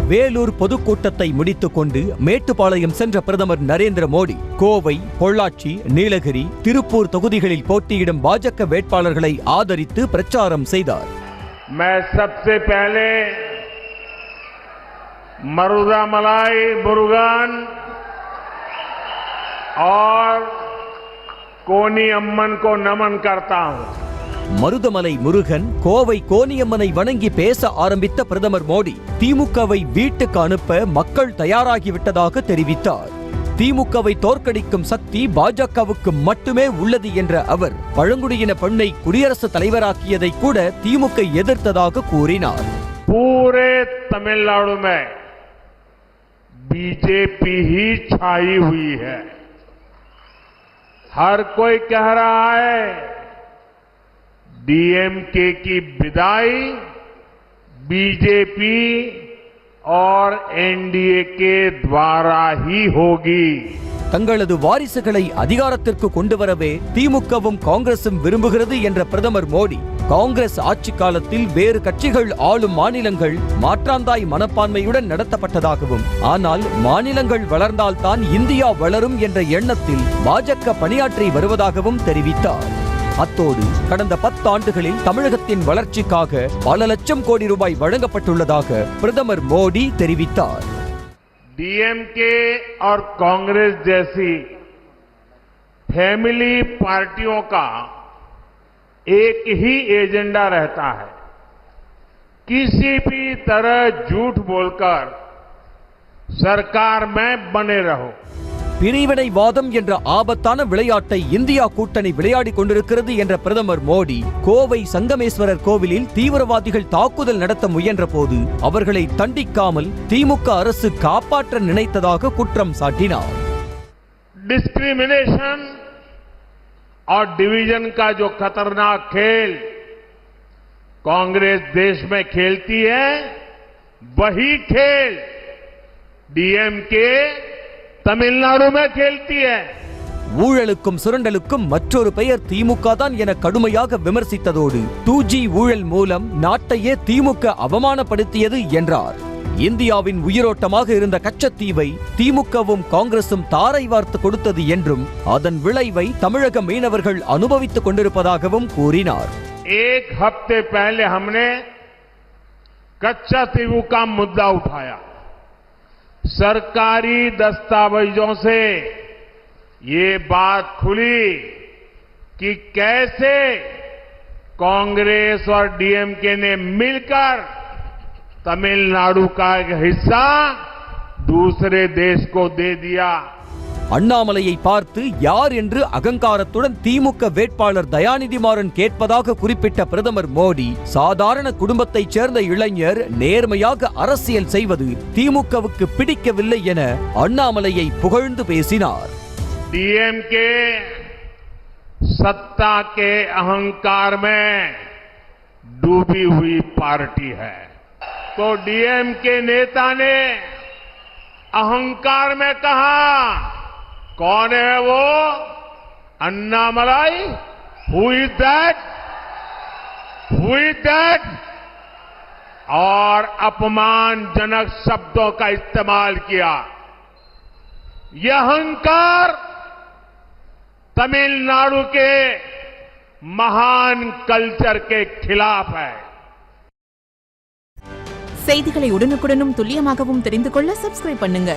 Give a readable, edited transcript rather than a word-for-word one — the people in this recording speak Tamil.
வேலூர் பொதுக்கூட்டத்தை முடித்துக் கொண்டு மேட்டுப்பாளையம் சென்ற பிரதமர் நரேந்திர மோடி கோவை, பொள்ளாச்சி, நீலகிரி, திருப்பூர் தொகுதிகளில் போட்டியிடும் பாஜக வேட்பாளர்களை ஆதரித்து பிரச்சாரம் செய்தார். मैं सबसे पहले मरुदामलाई मुरुगन और कोनी अम्मन को नमन करता हूं. மருதமலை முருகன், கோவை கோனியம்மனை வணங்கி பேச ஆரம்பித்த பிரதமர் மோடி திமுகவை வீட்டுக்கு அனுப்ப மக்கள் தயாராகிவிட்டதாக தெரிவித்தார். திமுகவை தோற்கடிக்கும் சக்தி பாஜகவுக்கு மட்டுமே உள்ளது என்ற அவர் பழங்குடியின பெண்ணை குடியரசுத் தலைவராக்கியதை கூட திமுக எதிர்த்ததாக கூறினார். पूरे तमिलनाडु में बीजेपी ही छाई हुई है. हर कोई कह रहा है डीएमके की विदाई बीजेपी और एनडीए के द्वारा ही होगी. தங்களது வாரிசுகளை அதிகாரத்திற்கு கொண்டு வரவே திமுகவும் காங்கிரசும் விரும்புகிறது என்ற பிரதமர் மோடி காங்கிரஸ் ஆட்சி காலத்தில் வேறு கட்சிகள் ஆளும் மாநிலங்கள் மாற்றாந்தாய் மனப்பான்மையுடன் நடத்தப்பட்டதாகவும், ஆனால் மாநிலங்கள் வளர்ந்தால்தான் இந்தியா வளரும் என்ற எண்ணத்தில் பாஜக பணியாற்றி வருவதாகவும் தெரிவித்தார். அத்தோடு கடந்த 10 ஆண்டுகளில் தமிழகத்தின் வளர்ச்சிக்காக பல லட்சம் கோடி ரூபாய் வழங்கப்பட்டுள்ளதாக பிரதமர் மோடி தெரிவித்தார். डीएमके और कांग्रेस जैसी फैमिली पार्टियों का एक ही एजेंडा रहता है, किसी भी तरह झूठ बोलकर सरकार में बने रहो. பிரிவினைவாதம் என்ற ஆபத்தான விளையாட்டை இந்தியா கூட்டணி விளையாடி கொண்டிருக்கிறது என்ற பிரதமர் மோடி கோவை சங்கமேஸ்வரர் கோவிலில் தீவிரவாதிகள் தாக்குதல் நடத்த முயன்ற போது அவர்களை தண்டிக்காமல் திமுக அரசு காப்பாற்ற நினைத்ததாக குற்றம் சாட்டினார். डिस्क्रिमिनेशन और डिवीजन का जो खतरनाक खेल कांग्रेस देश में खेलती है, वही खेल डीएमके तमिलनाडु में खेलती है. ஊழலுக்கும் சுரண்டலுக்கும் மற்றொரு பெயர் திமுக தான் என கடுமையாக விமர்சித்ததோடு 2G ஊழல் மூலம் நாட்டையே திமுக அவமானப்படுத்தியது என்றார். இந்தியாவின் உயிரோட்டமாக இருந்த கச்சத்தீவை திமுகவும் காங்கிரசும் தாரை வார்த்து கொடுத்தது என்றும் அதன் விளைவை தமிழக மீனவர்கள் அனுபவித்துக் கொண்டிருப்பதாகவும் கூறினார். एक हफ्ते पहले हमने कच्चातीव का मुद्दा उठाया. सरकारी दस्तावेजों से ये बात खुली कि कैसे कांग्रेस और डीएमके ने मिलकर तमिलनाडु का एक हिस्सा दूसरे देश को दे दिया. அண்ணாமலையை பார்த்து யார் என்று அகங்காரத்துடன் திமுக வேட்பாளர் தயாநிதி மாறன் கேட்பதாக குறிப்பிட்ட பிரதமர் மோடி சாதாரண குடும்பத்தைச் சேர்ந்த இளைஞர் நேர்மையாக அரசியல் செய்வது திமுகவுக்கு பிடிக்கவில்லை என அண்ணாமலையை புகழ்ந்து பேசினார். डीएमके सत्ता के अहंकार में डूबी हुई पार्टी है, तो डीएमके नेता ने अहंकार में कहा, कौन है वो अन्नामलाई, हु इज दैट, और अपमानजनक शब्दों का इस्तेमाल किया. यह अहंकार तमिलनाडु के महान कल्चर के खिलाफ है. செய்திகளை உடனுக்குடனும் துல்லியமாகவும் தெரிந்து கொள்ள சப்ஸ்கிரைப் பண்ணுங்க.